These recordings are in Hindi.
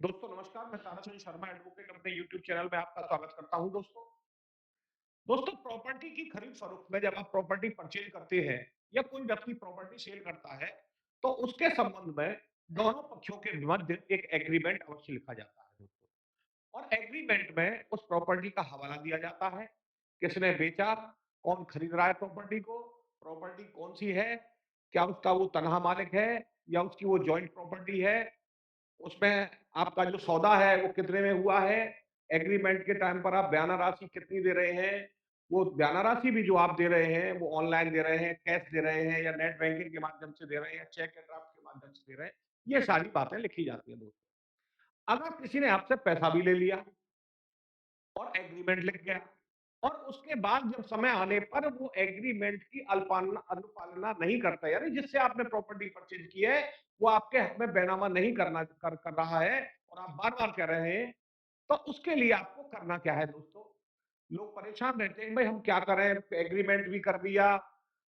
दोस्तों नमस्कार, मैं ताराचंद शर्मा एडवोकेट अपने यूट्यूब चैनल में आपका स्वागत करता हूं। दोस्तों प्रॉपर्टी की खरीद फरोख्त में जब आप प्रॉपर्टी परचेज करते हैं या कोई व्यक्ति प्रॉपर्टी सेल करता है, तो उसके संबंध में दोनों पक्षों के मध्य एक एग्रीमेंट अवश्य लिखा जाता है दोस्तों। और एग्रीमेंट में उस प्रॉपर्टी का हवाला दिया जाता है, किसने बेचा, कौन खरीद रहा है प्रॉपर्टी कौन सी है, क्या उसका वो तनहा मालिक है या उसकी वो जॉइंट प्रॉपर्टी है, उसमें आपका जो सौदा है वो कितने में हुआ है, एग्रीमेंट के टाइम पर आप बयाना राशि कितनी दे रहे हैं, वो बयाना राशि भी जो आप दे रहे हैं वो ऑनलाइन दे रहे हैं, कैश दे रहे हैं या नेट बैंकिंग के माध्यम से दे रहे हैं या चेक या ड्राफ्ट के माध्यम से दे रहे हैं, ये सारी बातें लिखी जाती हैं दोस्तों। अगर किसी ने आपसे पैसा भी ले लिया और एग्रीमेंट लिख गया और उसके बाद जब समय आने पर वो एग्रीमेंट की अल्पालना अनुपालना नहीं करता, यानी जिससे आपने प्रॉपर्टी परचेज की है वो आपके हक में बैनामा नहीं कर रहा है और आप बार बार कह रहे हैं, तो उसके लिए आपको करना क्या है दोस्तों। लोग परेशान रहते हैं, भाई हम क्या करें, एग्रीमेंट भी कर दिया,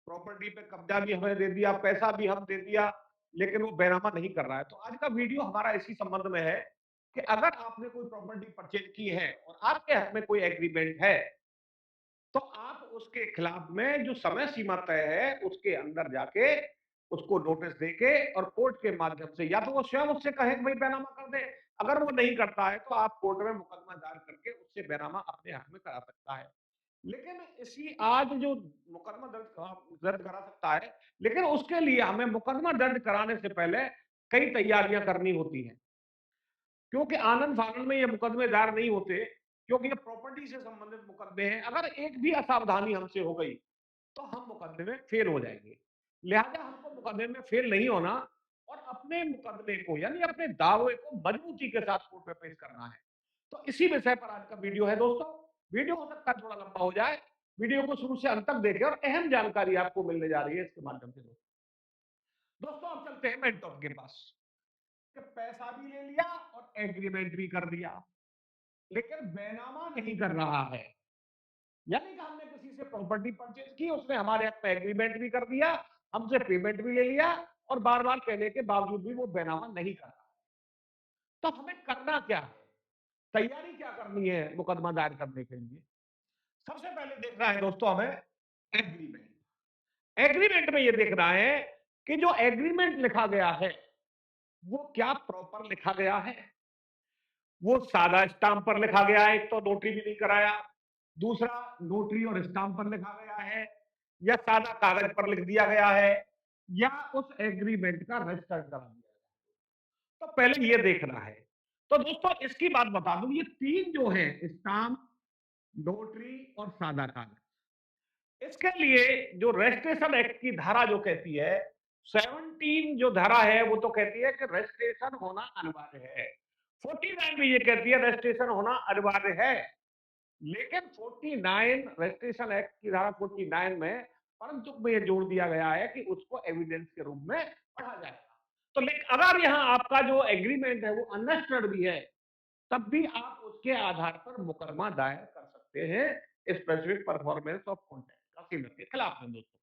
प्रॉपर्टी पे कब्जा भी हमें दे दिया, पैसा भी हम दे दिया, लेकिन वो बैनामा नहीं कर रहा है। तो आज का वीडियो हमारा इसी संबंध में है कि अगर आपने कोई प्रॉपर्टी परचेज की है और आपके हक में कोई एग्रीमेंट है, तो आप उसके खिलाफ में जो समय सीमा तय है उसके अंदर जाके उसको नोटिस देके और कोर्ट के माध्यम से या तो वो स्वयं उससे कहे कि भाई बैनामा कर दे, अगर वो नहीं करता है तो आप कोर्ट में मुकदमा दायर करके उससे बैनामा अपने हक में करा सकता है। लेकिन इसी आज जो मुकदमा दर्ज करा सकता है, लेकिन उसके लिए हमें मुकदमा दर्ज कराने से पहले कई तैयारियां करनी होती हैं, क्योंकि आनन-फानन में ये मुकदमे दायर नहीं होते, क्योंकि ये प्रॉपर्टी से संबंधित मुकदमे हैं। अगर एक भी असावधानी हमसे हो गई, तो हम मुकदमे में फेल हो जाएँगे। लिहाजा हमको मुकदमे में फेल नहीं होना और अपने मुकदमे को यानी अपने दावे को मजबूती के साथ कोर्ट में पेश करना है। तो इसी विषय पर आज का वीडियो है दोस्तों। वीडियो हो सकता है थोड़ा लंबा हो जाए। वीडियो को शुरू से अंत तक देखें और अहम जानकारी आपको मिलने जा रही है इसके माध्यम से दोस्तों। दोस्तों अब चलते हैं मेन टॉपिक के पास, कि पैसा भी ले लिया और एग्रीमेंट भी कर दिया, लेकिन बैनामा नहीं कर रहा है। यानी कि हमने किसी से प्रॉपर्टी परचेज की, उसने हमारे हक में एग्रीमेंट भी कर दिया, हमसे पेमेंट भी ले लिया और बार-बार कहने के बावजूद भी वो बैनामा नहीं कर रहा। तो हमें करना क्या है? तैयारी क्या करनी है मुकदमा दायर करने के लिए? सबसे पहले देखना है दोस्तों हमें एग्रीमेंट। एग्रीमेंट में ये देखना है कि जो एग्रीमेंट लिखा गया है, वो क्या प्रॉपर लिखा गया है? वो सादा स्टाम्प पर लिखा गया है, एक तो नोटरी भी नहीं कराया, दूसरा नोटरी और स्टाम्प पर लिखा गया है या सादा कागज पर लिख दिया गया है या उस एग्रीमेंट का रजिस्टर करा दिया है। तो पहले ये देखना है। तो दोस्तों इसकी बात बता दूं, ये तीन जो है, स्टाम्प, नोटरी और सादा कागज, इसके लिए जो रजिस्ट्रेशन एक्ट की धारा जो कहती है, 17 जो धारा है वो तो कहती है कि रजिस्ट्रेशन होना अनिवार्य है। 49 भी ये कहती है रजिस्ट्रेशन होना अनिवार्य है। लेकिन 49 रजिस्ट्रेशन एक्ट की धारा 49 में परंतु में ये जोड़ दिया गया है कि उसको एविडेंस के रूप में पढ़ा जाएगा। तो लेकिन अगर यहाँ आपका जो एग्रीमेंट है वो अनरजिस्टर्ड भी है, तब भी आप उसके आधार पर मुकदमा दायर कर सकते हैं स्पेसिफिक परफॉर्मेंस ऑफ कॉन्ट्रैक्ट का कीमत के खिलाफ में दोस्तों।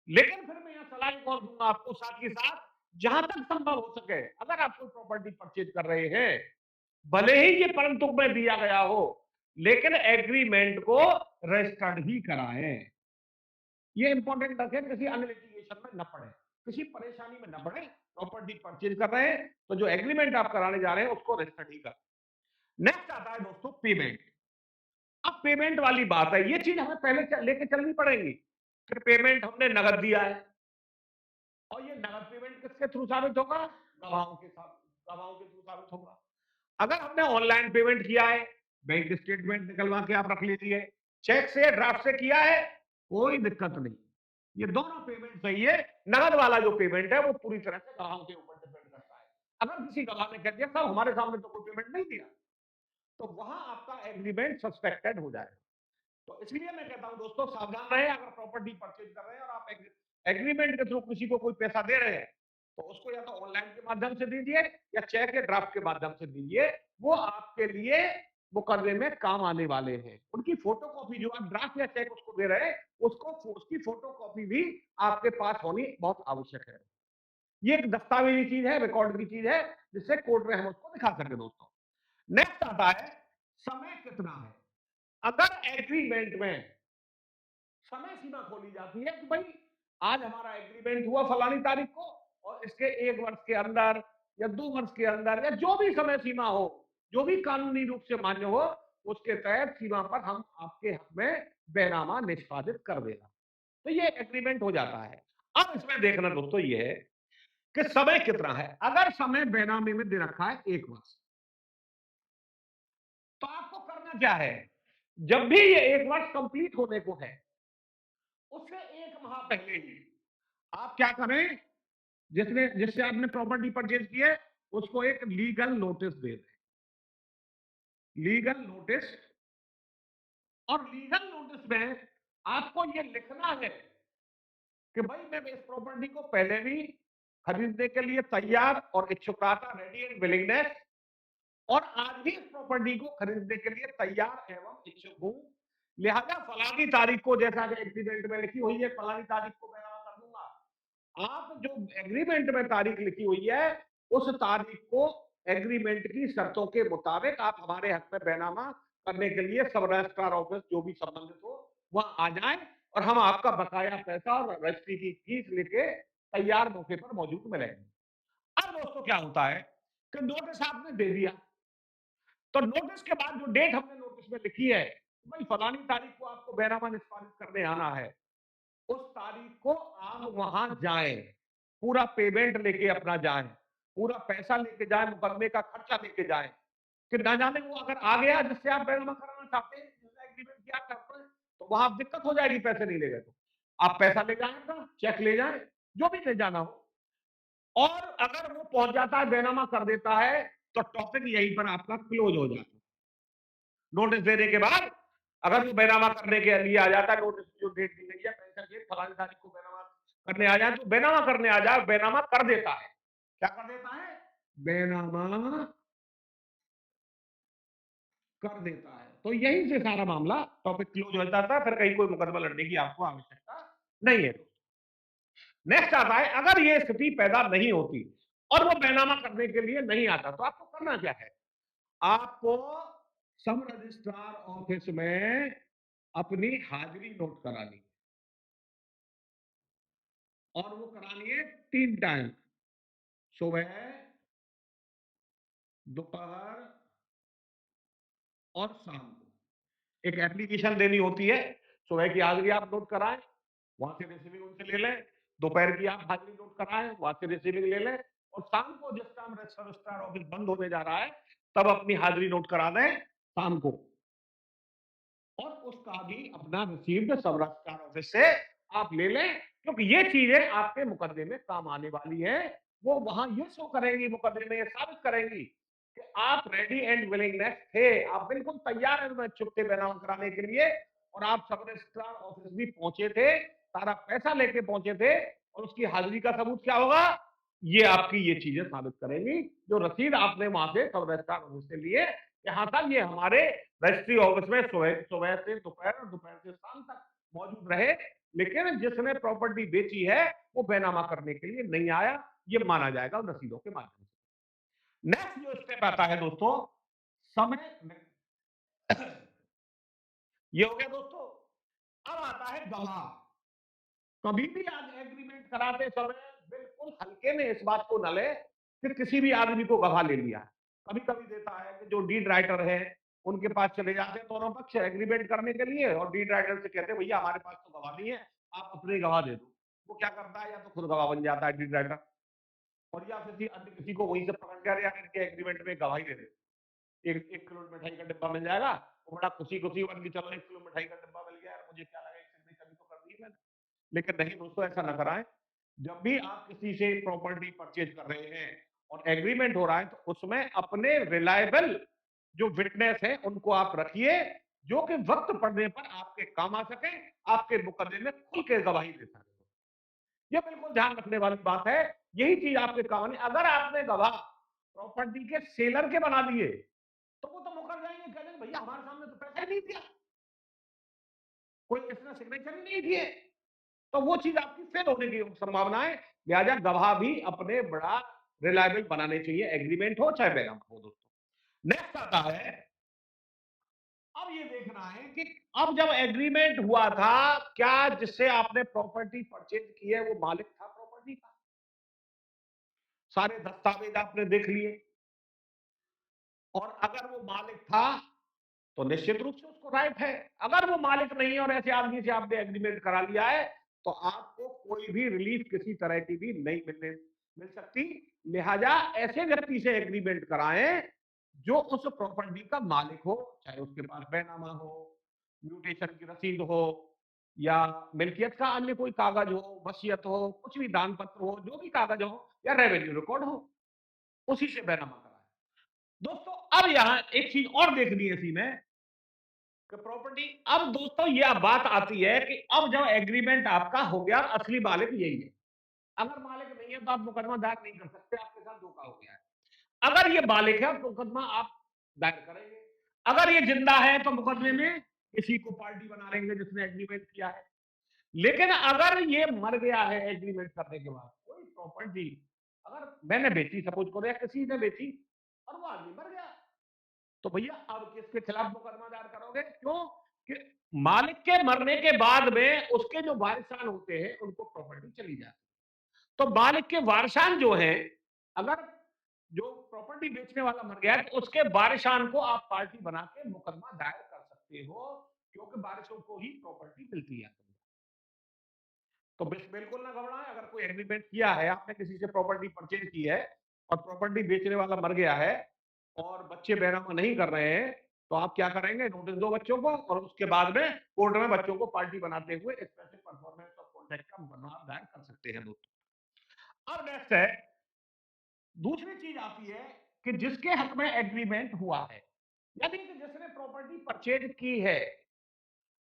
लेकिन फिर मैं यहाँ सलाह एक और दूंगा आपको साथ ही साथ, जहां तक संभव हो सके अगर आप कोई प्रॉपर्टी परचेज कर रहे हैं, भले ही ये परंतु में दिया गया हो, लेकिन एग्रीमेंट को रजिस्टर्ड ही कराएं। ये इंपॉर्टेंट रखें, किसी अन्य लिटिगेशन में न पड़े, किसी परेशानी में न पड़े। प्रॉपर्टी परचेज कर रहे हैं तो जो एग्रीमेंट आप कराने जा रहे हैं उसको रजिस्टर्ड ही कर। नेक्स्ट आता है दोस्तों पेमेंट। अब पेमेंट वाली बात है, ये चीज हमें पहले लेके चलनी पड़ेगी कि पेमेंट हमने नगद दिया है और ये नगद पेमेंट किसके थ्रू साबित होगा? गवाहों के थ्रू साबित होगा। अगर हमने ऑनलाइन पेमेंट किया है, बैंक स्टेटमेंट निकलवा के आप रख लीजिए, चेक से ड्राफ्ट से किया है, कोई दिक्कत नहीं। ये दोनों पेमेंट सही है। नगद वाला जो पेमेंट है वो पूरी तरह से गवाहों के ऊपर डिपेंड करता है। अगर किसी गवाह ने कह दिया साहब हमारे सामने तो कोई पेमेंट नहीं दिया, तो वहां आपका एग्रीमेंट सस्पेक्टेड हो जाएगा। तो इसलिए मैं कहता हूं दोस्तों सावधान रहें। अगर प्रॉपर्टी परचेज कर रहे हैं और आप एग्रीमेंट के थ्रू किसी को कोई पैसा दे रहे हैं, तो उसको या तो ऑनलाइन के माध्यम से दीजिए या चेक या ड्राफ्ट के माध्यम से दीजिए। वो आपके लिए मुकदमे में काम आने वाले हैं। उनकी फोटो कॉपी जो आप ड्राफ्ट या चेक उसको दे रहे हैं, उसको उसकी फोटो कॉपी भी आपके पास होनी बहुत आवश्यक है। ये एक दस्तावेजी चीज है, रिकॉर्ड की चीज है, जिससे कोर्ट में हम उसको दिखा सके दोस्तों। नेक्स्ट आता है समय कितना है। अगर एग्रीमेंट में समय सीमा खोली जाती है कि भाई आज हमारा एग्रीमेंट हुआ फलानी तारीख को, और इसके 1 वर्ष के अंदर या 2 वर्ष के अंदर या जो भी समय सीमा हो, जो भी कानूनी रूप से मान्य हो, उसके तहत सीमा पर हम आपके हक में बैनामा निष्पादित कर देगा, तो ये एग्रीमेंट हो जाता है। अब इसमें देखना दोस्तों ये है कि समय कितना है। अगर समय बैनामे में दे रखा है 1 वर्ष, तो आपको करना क्या है, जब भी ये 1 वर्ष कंप्लीट होने को है, उससे 1 माह पहले ही आप क्या करें, जिसने जिससे आपने प्रॉपर्टी परचेज की है, उसको एक लीगल नोटिस दे दें। लीगल नोटिस, और लीगल नोटिस में आपको ये लिखना है कि भाई मैं इस प्रॉपर्टी को पहले भी खरीदने के लिए तैयार और इच्छुक था, रेडी एंड विलिंगनेस, और आज भी इस प्रॉपर्टी को खरीदने के लिए तैयार एवं इच्छुक हूं। लिहाजा फलानी तारीख को, जैसा कि एग्रीमेंट में लिखी हुई है, फलानी तारीख को मैं जमा कर दूंगा। आप जो एग्रीमेंट में तारीख लिखी हुई है, उस तारीख को एग्रीमेंट की शर्तों के मुताबिक आप हमारे हक में बैनामा करने के लिए सब रजिस्ट्रार ऑफिस जो भी संबंधित हो वहां आ जाएं, और हम आपका बकाया पैसा और रजिस्ट्री की फीस लेके तैयार मौके पर मौजूद मिलेंगे। अब दोस्तों क्या होता है कि नोटिस आपने दे दिया, तो नोटिस के बाद जो डेट हमने नोटिस में लिखी है, भाई फलानी तारीख को आपको बैनामा निष्पादित करने आना है, उस तारीख को आप वहां जाएं, पूरा पेमेंट लेके अपना जाएं, पूरा पैसा लेके जाएं, मुकदमे का खर्चा लेके जाएं, कि ना जाने वो अगर आ गया जिससे आप बैनामा कराना चाहते हैं, जिसने एग्रीमेंट किया करते हैं, तो वहां दिक्कत हो जाएगी, पैसे नहीं ले गए तो आप पैसा ले जाएंगे, चेक ले जाएं, जो भी ले जाना हो। और अगर वो पहुंच जाता है, बैनामा कर देता है, तो टॉपिक यहीं पर आपका क्लोज हो जाता है। नोटिस देने के बाद अगर वो बैनामा करने के लिए आ जाता है, नोटिस जो डेट दी गई है, पेंशन की फलानी तारीख को बैनामा करने आ जाए, तो बैनामा करने आ जाए, बैनामा कर देता है। क्या कर देता है, बैनामा कर देता है। तो यही से सारा मामला टॉपिक क्लोज हो जाता है, फिर कहीं कोई मुकदमा लड़ने की आपको आवश्यकता नहीं है। नेक्स्ट आता है, अगर ये स्थिति पैदा नहीं होती और वो बैनामा करने के लिए नहीं आता, तो आपको करना क्या है, आपको सब रजिस्ट्रार ऑफिस में अपनी हाजिरी नोट करानी है, और वो करानी है 3 टाइम, सुबह, दोपहर और शाम को। एक एप्लीकेशन देनी होती है, सुबह की हाजिरी आप नोट कराएं, वहां से रिसीविंग उनसे ले लें, दोपहर की आप हाजिरी नोट कराएं, वहां से रिसीविंग ले लें, और शाम को जिस टाइम रजिस्ट्रार ऑफिस बंद होने जा रहा है, तब अपनी हाजिरी नोट करा दें शाम को, और उसका भी अपना रिसीव्ड सब रजिस्ट्रार ऑफिस से आप ले लें, क्योंकि ये चीजें आपके मुकदमे में काम आने वाली है। वो वहां ये शो करेंगी, मुकदमे में ये साबित करेंगी कि आप रेडी एंड विलिंगनेस थे, आप बिल्कुल तैयार हैं इच्छुक थे बैनामा कराने के लिए, और आप सब रजिस्ट्रार ऑफिस भी पहुंचे थे, सारा पैसा लेके पहुंचे थे, और उसकी हाजिरी का सबूत क्या होगा, ये आपकी ये चीजें साबित करेंगी, जो रसीद आपने वहां से सब रजिस्ट्रार ऑफिस से लिए, यहाँ तक ये हमारे रजिस्ट्री ऑफिस में सुबह सुबह से दोपहर और दोपहर से शाम तक मौजूद रहे, लेकिन जिसने प्रॉपर्टी बेची है वो बैनामा करने के लिए नहीं आया, ये माना जाएगा रसीदों के माध्यम से। नेक्स्ट जो स्टेप आता है दोस्तों, समय, ये हो गया दोस्तों। अब आता है गवाह। कभी भी आज एग्रीमेंट कराते समय बिल्कुल हल्के में इस बात को न ले कि किसी भी आदमी को गवाह ले लिया। कभी कभी देता है कि जो डीड राइटर है उनके पास चले जाते हैं दोनों पक्ष एग्रीमेंट करने के लिए, और डीड राइटर से कहते हैं भैया हमारे पास तो गवाह नहीं है, आप अपने गवाह दे दो। वो क्या करता है, या तो खुद गवाह बन जाता है डीड राइटर, और या फिर अन्य किसी को वहीं से पकड़ कर या इनके एग्रीमेंट में गवाही दे दे। 1 किलो मिठाई का डिब्बा मिल जाएगा, वो बड़ा खुशी खुशी बन के चलो 1 किलो मिठाई का डिब्बा मिल गया यार, मुझे क्या लगा, एक सिग्नेचर भी तो कर दी मैंने। लेकिन नहीं दोस्तों, ऐसा ना कराएं। जब भी आप किसी से प्रॉपर्टी परचेज कर रहे हैं और एग्रीमेंट हो रहा है, तो उसमें अपने रिलायबल जो विटनेस है उनको आप रखिए, जो कि वक्त पड़ने पर आपके काम आ सके, आपके मुकदमे में खुल के गवाही दे सके। ये बिल्कुल ध्यान रखने वाली बात है। यही चीज आपके काम आनी। अगर आपने गवाह प्रॉपर्टी के सेलर के बना दिए, तो वो तो मुकर जाएंगे, कह देंगे भैया हमारे सामने तो पैसा ही नहीं दिया, कोई इसने सिग्नेचर ही नहीं दिए, तो वो चीज आपकी फेल होने की संभावना है। लिहाजा गवाह भी अपने बड़ा रिलायबल बनाने चाहिए, एग्रीमेंट हो चाहे बैनामा हो दोस्तों। नेक्स्ट आता है, अब ये देखना है कि अब जब एग्रीमेंट हुआ था, क्या जिससे आपने प्रॉपर्टी परचेज की है वो मालिक था प्रॉपर्टी का? सारे दस्तावेज आपने देख लिए, और अगर वो मालिक था तो निश्चित रूप से उसको राइट है। अगर वो मालिक नहीं है और ऐसे आदमी से आपने एग्रीमेंट करा लिया है, तो आपको कोई भी रिलीफ किसी तरह की भी नहीं मिल सकती। लिहाजा ऐसे व्यक्ति से एग्रीमेंट कराएं जो उस प्रॉपर्टी का मालिक हो, चाहे उसके पास बैनामा हो, म्यूटेशन की रसीद हो, या मिल्कियत का अन्य कोई कागज हो, वसीयत हो, कुछ भी दान पत्र हो, जो भी कागज हो, या रेवेन्यू रिकॉर्ड हो, उसी से बैनामा कराएं। दोस्तों अब यहां एक चीज और देखनी है इसी में कि प्रॉपर्टी, अब दोस्तों ये बात आती है कि अब जब एग्रीमेंट आपका हो गया, असली मालिक यही है। अगर मालिक नहीं है तो आप मुकदमा दायर नहीं कर सकते, आपके साथ धोखा हो गया है। अगर ये मालिक है तो मुकदमा आप दायर करेंगे। अगर ये जिंदा है तो मुकदमे में किसी को पार्टी बना लेंगे जिसने एग्रीमेंट किया है। लेकिन अगर ये मर गया है एग्रीमेंट करने के बाद, कोई प्रॉपर्टी अगर मैंने बेची, सपोज करो, या किसी ने बेची और वो आदमी मर गया, तो भैया अब किसके खिलाफ मुकदमा दायर करोगे? क्यों? कि मालिक के मरने के बाद में उसके जो वारिसान होते हैं उनको प्रॉपर्टी चली जाती है। तो मालिक के वारिसान जो हैं, अगर जो प्रॉपर्टी बेचने वाला मर गया है तो उसके वारिसान को आप पार्टी बना के मुकदमा दायर कर सकते हो, क्योंकि वारिसों को ही प्रॉपर्टी मिलती है। तो बिल्कुल ना घबराएं। अगर कोई एग्रीमेंट किया है, आपने किसी से प्रॉपर्टी परचेज की है और प्रॉपर्टी बेचने वाला मर गया है और बच्चे बैनामा नहीं कर रहे हैं, तो आप क्या करेंगे? नोटिस दो बच्चों को, और उसके बाद में कोर्ट में बच्चों को पार्टी बनाते हुए एक्सप्रेसिव परफॉर्मेंस ऑफ कॉन्ट्रैक्ट का मुकदमा आप दायर कर सकते हैं दोस्तों। अब नेक्स्ट है, दूसरी चीज आती है कि जिसके हक में एग्रीमेंट हुआ है, यानी कि जिसने प्रॉपर्टी परचेज की है,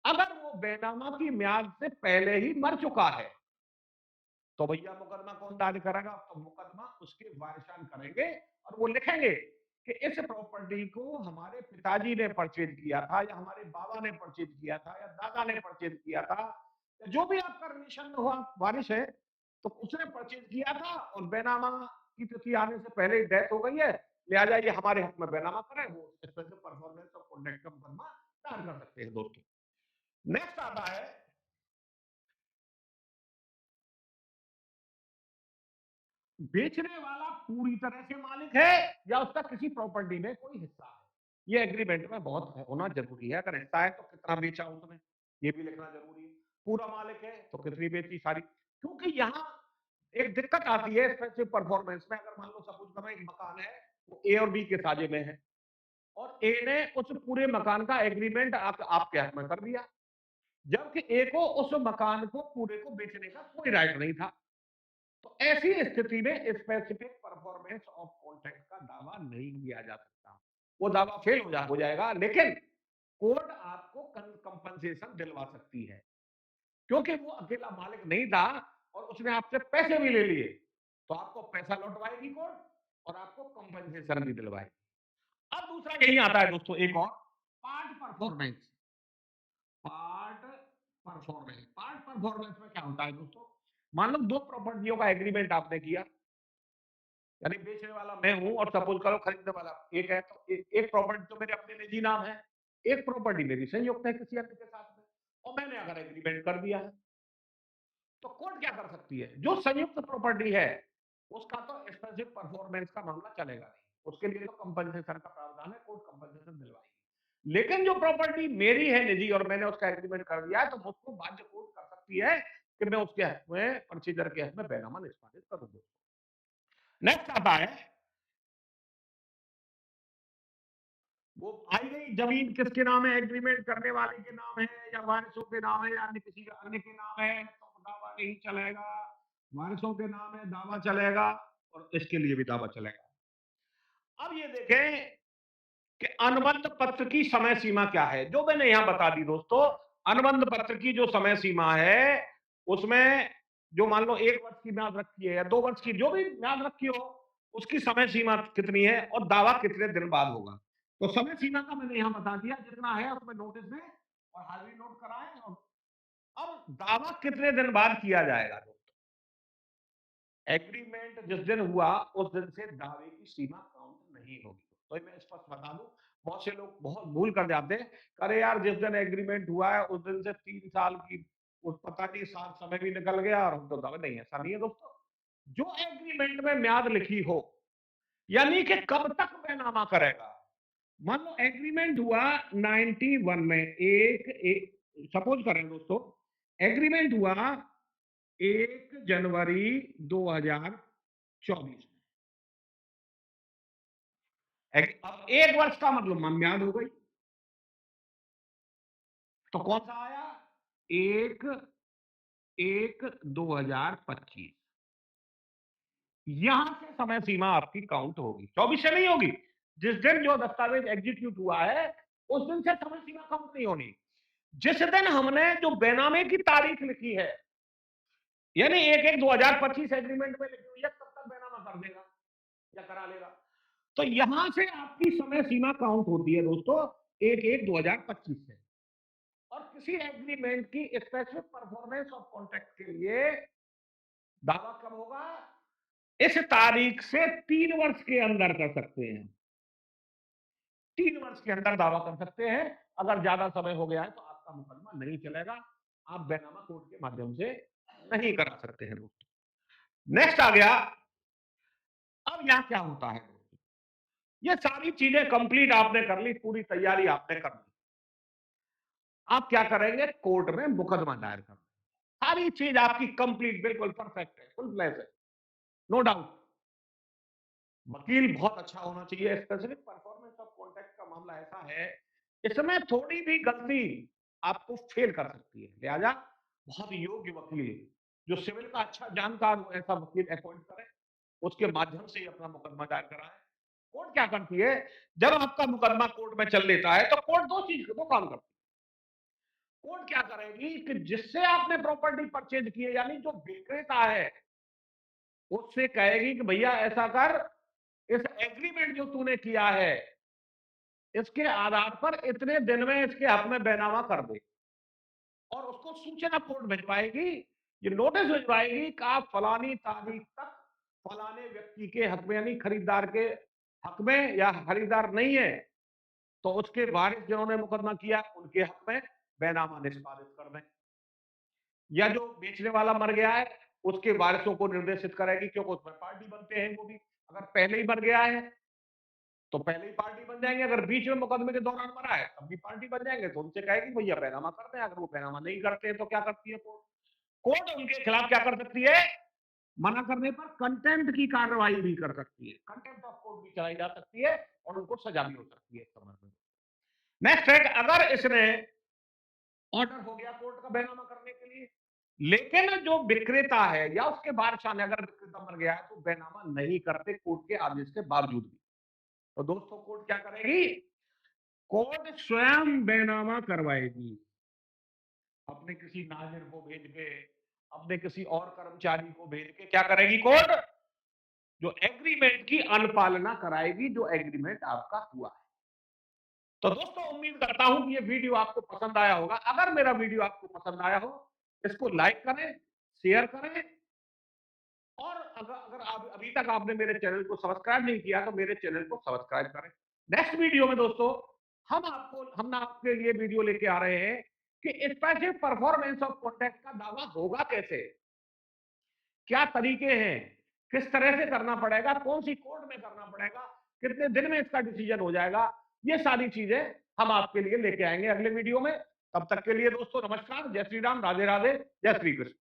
अगर वो बैनामा की म्याद से पहले ही मर चुका है, तो भैया मुकदमा कौन दायर करेगा? तो मुकदमा उसके वारिसान करेंगे, और वो लिखेंगे कि इस प्रॉपर्टी को हमारे पिताजी ने परचेज किया था, या हमारे बाबा ने परचेज किया था, या दादा ने परचेज किया था, या जो भी आपका रिलेशन में हुआ वारिस है, तो उसने परचेज किया था, और बैनामा की तिथि आने से पहले ही डेथ हो गई है, लिहाजा ये हमारे हक में बैनामा करें, वो स्पेशल परफॉर्मेंस ऑफ कॉन्ट्रैक्ट का मुकदमा दायर कर सकते हैं दोस्तों। नेक्स्ट आता है, बेचने वाला पूरी तरह से मालिक है या उसका किसी प्रॉपर्टी में कोई हिस्सा है, ये एग्रीमेंट में बहुत होना जरूरी है। अगर हिस्सा है तो कितना बेचा उसने, ये भी लिखना जरूरी है। पूरा मालिक है तो कितनी बेची सारी, क्योंकि यहाँ एक दिक्कत आती है स्पेसिफिक परफॉर्मेंस में। अगर मान लो सपोज करो एक मकान है, वो ए और बी के साझे में है, और ए ने उस पूरे मकान का एग्रीमेंट आपके हक में कर दिया, जबकि ए को उस मकान को पूरे को बेचने का कोई राइट नहीं था। तो ऐसी स्थिति में स्पेसिफिक परफॉर्मेंस ऑफ कॉन्ट्रैक्ट का दावा नहीं किया जा सकता, वो दावा फेल हो जाएगा। लेकिन कोर्ट आपको कंपनसेशन दिलवा सकती है, क्योंकि वो अकेला मालिक नहीं था और उसने आपसे पैसे भी ले लिए, तो आपको पैसा लौटवाएगी कोर्ट, और आपको कंपनसेशन भी दिलवाएगी। अब दूसरा यही आता है दोस्तों, एक और, part performance. Part part performance में क्या होता है दोस्तों? मान लो दो प्रॉपर्टियों का एग्रीमेंट आपने किया, यानी बेचने वाला मैं हूं और सपोज करो खरीदने वाला एक है, तो एक प्रॉपर्टी तो मेरे अपने निजी नाम है, एक प्रॉपर्टी मेरी संयुक्त है किसी अन्य के साथ में, और मैंने अगर एग्रीमेंट कर दिया है, तो कोर्ट क्या कर सकती है? जो संयुक्त प्रॉपर्टी है उसका तो स्पेसिफिक परफॉर्मेंस का मामला चलेगा नहीं, उसके लिए तो कंपनसेशन का प्रावधान है, कोर्ट कंपनसेशन दिलवाएगी। लेकिन जो प्रॉपर्टी मेरी है निजी और मैंने उसका एग्रीमेंट कर दिया है, तो मुझको बाध्य कोर्ट कर सकती है कि मैं उसके हक में, परचेजर के हक में बैनामा निष्पादित करूं। नेक्स्ट आता है, वो आई गई जमीन किसके नाम है, एग्रीमेंट करने वाले के नाम है या वारिसों के नाम है या अन्य किसी का अन्य के नाम है, तो दावा नहीं चलेगा। वारिसों के नाम है, दावा चलेगा, और इसके लिए भी दावा चलेगा। अब ये देखें कि अनुबंध पत्र की समय सीमा क्या है, जो मैंने यहां बता दी दोस्तों। अनुबंध पत्र की जो समय सीमा है, उसमें जो मान लो 1 वर्ष की म्याद रखी है या 2 वर्ष की, जो भी म्याद रखी हो, उसकी समय सीमा कितनी है और दावा कितने दिन बाद होगा। तो समय सीमा का मैंने यहां बता दिया, जितना है उसमें नोटिस में और हाजिरी नोट कराएं। और अब दावा कितने दिन बाद किया जाएगा दोस्तों? एग्रीमेंट जिस दिन हुआ उस दिन से दावे की सीमा काउंट नहीं होगी। तो मैं स्पष्ट बता दूं, बहुत से लोग बहुत भूल कर जाते हैं, अरे यार जिस दिन एग्रीमेंट हुआ है उस दिन से 3 साल की पता नहीं साल समय भी निकल गया और हम तो दावे नहीं, ऐसा नहीं है दोस्तों। जो एग्रीमेंट में म्याद लिखी हो, यानी कि कब तक बैनामा करेगा। मान लो एग्रीमेंट हुआ 91 में, सपोज करें दोस्तों, एग्रीमेंट हुआ 1 जनवरी 2024 में। अब 1 वर्ष का मतलब म्याद हो गई, तो कौन सा आया? 1/1/2025। यहां से समय सीमा आपकी काउंट होगी, 24 से नहीं होगी। जिस दिन जो दस्तावेज एग्जीक्यूट हुआ है उस दिन से समय सीमा काउंट नहीं होनी। जिस दिन हमने जो बेनामे की तारीख लिखी है, यानी 1/1/2025 एग्रीमेंट में लिखी हुई है, तब तक बेनामा कर देगा या करा लेगा। तो यहां से आपकी समय सीमा काउंट होती है दोस्तों 1/1/2025 से। और किसी एग्रीमेंट की स्पेसिफिक परफॉर्मेंस ऑफ कॉन्ट्रैक्ट के लिए दावा कब होगा? इस तारीख से 3 वर्ष के अंदर कर सकते हैं। 3 वर्ष के अंदर दावा कर सकते हैं। अगर ज्यादा समय हो गया है तो आपका मुकदमा नहीं चलेगा, आप बैनामा कोर्ट के माध्यम से नहीं करा सकते हैं दोस्तों। नेक्स्ट आ गया, अब यहां क्या होता है? ये सारी चीजें कंप्लीट आपने कर ली, पूरी तैयारी आपने कर ली। आप क्या करेंगे? कोर्ट में मुकदमा दायर कर, सारी चीज आपकी कंप्लीट बिल्कुल परफेक्ट है, फुल फ्लैश है, नो डाउट। वकील बहुत अच्छा होना चाहिए। स्पेसिफिक परफॉर्मेंस ऑफ कॉन्ट्रैक्ट का मामला ऐसा है, इसमें थोड़ी भी गलती आपको फेल कर सकती है। लिहाजा बहुत योग्य वकील, जो सिविल का अच्छा जानकार हो, ऐसा वकील अपॉइंट करें, उसके माध्यम से ही अपना मुकदमा दायर कराएं। कोर्ट क्या करती है, जब आपका मुकदमा कोर्ट में चल लेता है तो कोर्ट दो काम करती है। कोर्ट क्या करेगी कि जिससे आपने प्रॉपर्टी परचेज की है, यानी जो विक्रेता है, उससे कहेगी कि भैया ऐसा कर, इस एग्रीमेंट जो तूने किया है इसके आधार पर इतने दिन में इसके हक में बैनामा कर दे। और उसको सूचना कोर्ट भिजवाएगी, ये नोटिस भिजवाएगी कि आप फलानी तारीख तक फलाने व्यक्ति के हक में, यानी खरीदार के हक में, या खरीदार नहीं है तो उसके वारिस जिन्होंने मुकदमा किया उनके हक में बैनामा निष्पादित कर दें। या जो बेचने वाला मर गया है उसके वारिसों को निर्देशित करेगी, क्योंकि उसमें पार्टी बनते हैं वो भी। अगर पहले ही मर गया है तो पहले ही पार्टी बन जाएंगे, अगर बीच में मुकदमे के दौरान मरा है तब भी पार्टी बन जाएंगे। तो उनसे कहेगी भैया बैनामा कर दें। अगर वो बैनामा नहीं करते हैं तो क्या करती है कोर्ट? कोर्ट उनके खिलाफ क्या कर सकती है? मना करने पर कंटेम्प्ट की कार्रवाई भी कर सकती है, कंटेम्प्ट ऑफ कोर्ट भी चलाई जा सकती है और उनको सजा भी हो सकती है इस संबंध में। नेक्स्ट है, अगर इसने ऑर्डर हो गया कोर्ट का बैनामा करने के लिए, लेकिन जो विक्रेता है या उसके बादशाह ने, अगर विक्रेता मर गया है तो बैनामा नहीं करते कोर्ट के आदेश के बावजूद भी, तो दोस्तों कोर्ट क्या करेगी? कोर्ट स्वयं बैनामा करवाएगी, अपने किसी नाजिर को भेज के, अपने किसी और कर्मचारी को भेज के क्या करेगी कोर्ट? जो एग्रीमेंट की अनुपालना कराएगी, जो एग्रीमेंट आपका हुआ है। तो दोस्तों उम्मीद करता हूं कि ये वीडियो आपको पसंद आया होगा। अगर मेरा वीडियो आपको पसंद आया हो, इसको लाइक करें, शेयर करें, और अगर अगर आप अभी तक आपने मेरे चैनल को सब्सक्राइब नहीं किया तो मेरे चैनल को सब्सक्राइब करें। नेक्स्ट वीडियो में दोस्तों हम आपके लिए वीडियो लेके आ रहे हैं कि स्पेसिफिक परफॉर्मेंस ऑफ कॉन्ट्रैक्ट का दावा होगा कैसे, क्या तरीके हैं, किस तरह से करना पड़ेगा, कौन सी कोर्ट में करना पड़ेगा, कितने दिन में इसका डिसीजन हो जाएगा, ये सारी चीजें हम आपके लिए लेके आएंगे अगले वीडियो में। तब तक के लिए दोस्तों नमस्कार, जय श्री राम, राधे राधे, जय श्री कृष्ण।